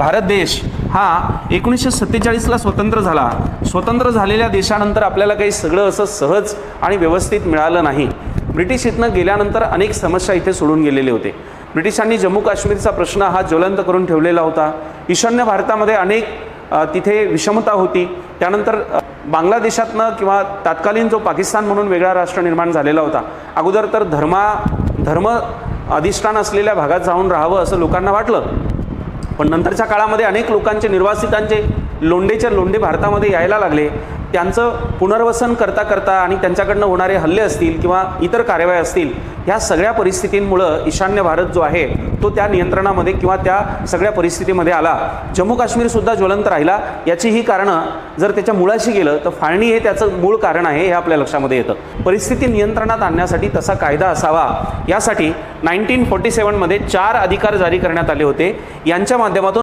भारत देश हा 1947ला स्वतंत्र झाला. स्वतंत्र झालेल्या देशानंतर आपल्याला काही सगळं असं सहज आणि व्यवस्थित मिळालं नाही. ब्रिटिश इथनं गेल्यानंतर अनेक समस्या इथे सोडून गेलेले होते. ब्रिटिशांनी जम्मू काश्मीरचा प्रश्न हा ज्वलंत करून ठेवलेला होता. ईशान्य भारतामध्ये अनेक तिथे विषमता होती. त्यानंतर बांगलादेशातनं किंवा तत्कालीन जो पाकिस्तान म्हणून वेगळा राष्ट्र निर्माण झालेला होता, अगोदर तर धर्म अधिष्ठान असलेल्या भागात जाऊन राहावं असं लोकांना वाटलं. पण नंतरच्या काळामध्ये अनेक लोकांचे, निर्वासितांचे लोंढेच्या लोंढे भारतामध्ये यायला लागले. त्यांचं पुनर्वसन करता करता आणि त्यांच्याकडनं होणारे हल्ले असतील किंवा इतर कारवाया असतील, ह्या सगळ्या परिस्थितींमुळं ईशान्य भारत जो आहे तो त्या नियंत्रणामध्ये किंवा त्या सगळ्या परिस्थितीमध्ये आला. जम्मू काश्मीरसुद्धा ज्वलंत राहिला. याची ही कारणं जर त्याच्या मुळाशी गेलं तर फाळणी हे त्याचं मूळ कारण आहे, हे आपल्या लक्षामध्ये येतं. परिस्थिती नियंत्रणात आणण्यासाठी तसा कायदा असावा, यासाठी 1947 मध्ये 4 अधिकार जारी करण्यात आले होते. यांच्या माध्यमातून